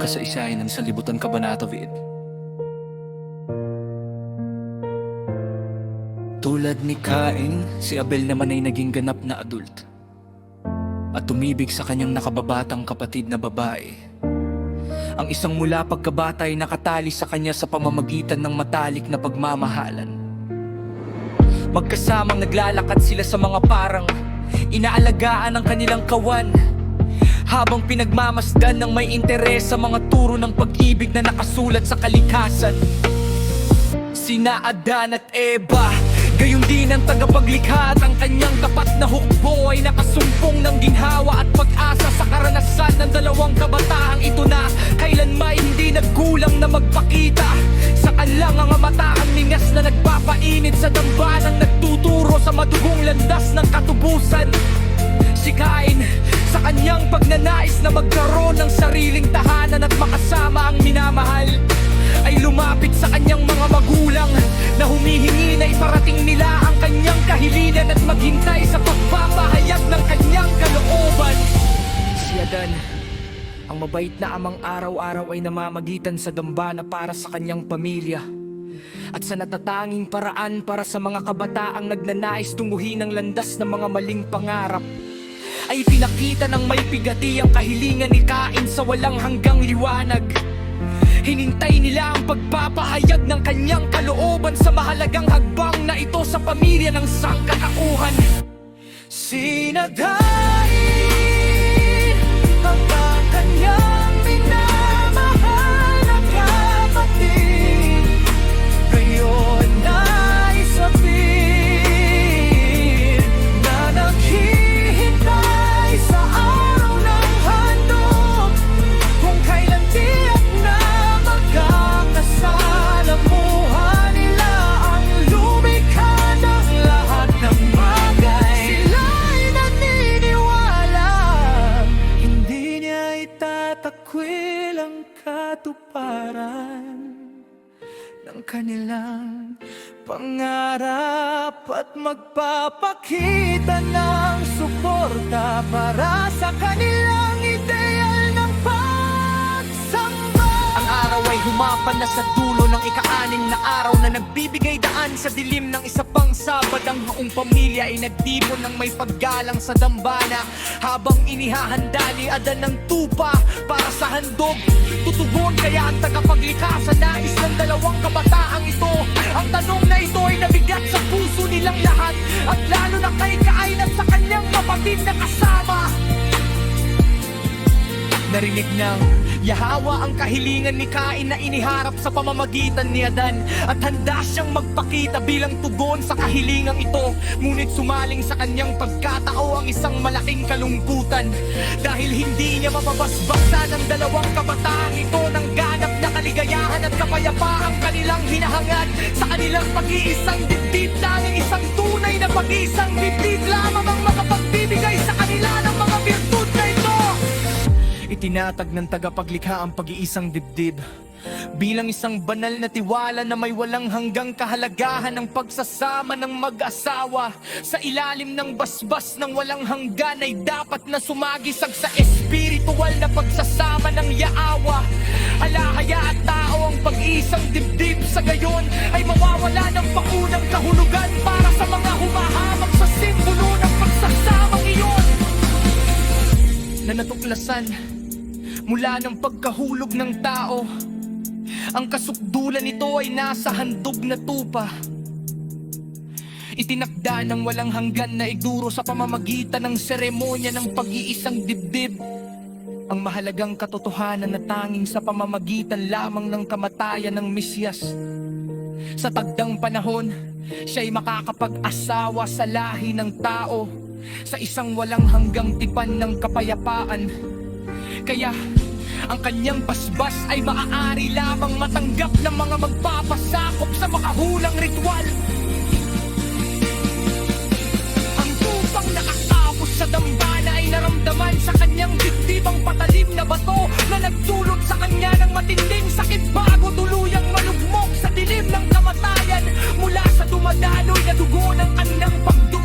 kasaysayan ng sanlibutan kabanata vid. Tulad ni Cain, si Abel naman ay naging ganap na adult at tumibig sa kanyang nakababatang kapatid na babae. Ang isang mula pagkabata ay nakatali sa kanya sa pamamagitan ng matalik na pagmamahalan. Magkasamang naglalakad sila sa mga parang inaalagaan ang kanilang kawan, habang pinagmamasdan ng may interes sa mga turo ng pag-ibig na nakasulat sa kalikasan. Sina Adan at Eva, gayon din ang tagapaglikha, at ang kanyang tapat na hukbo ay nakasumpong ng ginhawa at pag-asa sa karanasan ng dalawang kabataang ito na kailanmay hindi nagkulang na magpakita sa kanlang mga mata ang ningas na nagpapainit sa dambanang nagtuturo sa madugong landas ng katubusan. Si Cain, sa kanyang pagnanais na magkaroon ng sariling tahanan at makasama ang minamahal, ay lumapit sa kanyang mga magulang na humihingi na iparating nila ang kanyang kahilingan at maghintay sa pagpapahayag ng kanyang kalooban. Si Adan, ang mabait na amang, araw-araw ay namamagitan sa dambana para sa kanyang pamilya at sa natatanging paraan para sa mga kabataang nagnanais tunguhin ang landas ng mga maling pangarap, ay pinakita ng may pigati ang kahilingan ni Cain sa walang hanggang liwanag. Hinintay nila ang pagpapahayag ng kanyang kalooban sa mahalagang hagbang na ito sa pamilya ng sangkatauhan. Sinadain ang kanyang minamahal na kapatid, gayon ay sabihin na naghihintay sa araw ng handog, kung kailan tiyak na magkakasalamuhan nila ang lumikha ng lahat ng bagay. Sila'y naniniwala hindi niya itatakwil ang katuparan ng kanilang pangarap at magpapakita ng suporta para sa kanilang ideal ng pagsamba. Ang araw ay humapan na sa dulo ng ika-anim na araw na nagbibigay daan sa dilim ng isa pang Sabad. Ang buong pamilya ay nagtipon ng may paggalang sa dambana, habang inihahanda ni Adan ng tupa para sa handog. Tutugon kaya ang tagapaglikha sa nais ng dalawang kabataang ito. Ang tanong na ito ay nabigat sa puso nilang lahat, at lalo na kay Cain at sa kanyang kapatid na kasama. Narinig ng Yahawa ang kahilingan ni Cain na iniharap sa pamamagitan ni Adan, at handa siyang magpakita bilang tugon sa kahilingang ito. Ngunit sumaling sa kanyang pagkatao ang isang malaking kalungkutan, dahil hindi niya mapapasbasa ng dalawang kabataang ito ng ganap na kaligayahan at kapayapaang kanilang hinahangad sa kanilang pag-iisang dibdib. Tanging isang tunay na pag-iisang dibdib lamang ang makapagbibigay sa kanila ng mga virtud na ito. Itinatag ng tagapaglikha ang pag-iisang dibdib bilang isang banal na tiwala na may walang hanggang kahalagahan ng pagsasama ng mag-asawa. Sa ilalim ng basbas ng walang hanggan ay dapat na sumagisag sa espiritual na pagsasama ng yaawa. Halahaya at tao ang pag-iisang dibdib, sa gayon ay mawawala ng paunang kahulugan para sa mga humahamak sa simbolo ng pagsasamang iyon na natuklasan mula ng pagkahulog ng tao. Ang kasukdulan nito ay nasa handog na tupa, itinakda ng walang hanggan na iduro sa pamamagitan ng seremonya ng pag-iisang dibdib. Ang mahalagang katotohanan na tanging sa pamamagitan lamang ng kamatayan ng Mesyas sa tagdang panahon, siya'y makakapag-asawa sa lahi ng tao sa isang walang hanggang tipan ng kapayapaan. Kaya ang kanyang basbas ay maaari lamang matanggap ng mga magpapasakop sa makahulang ritual. Ang tupang nakatapos sa dambana ay naramdaman sa kanyang dibdib ang patalim na bato na nagdulot sa kanya ng matinding sakit, bago tuluyang malugmok sa dilim ng kamatayan mula sa dumadaloy na dugo ng kanyang pagdugo.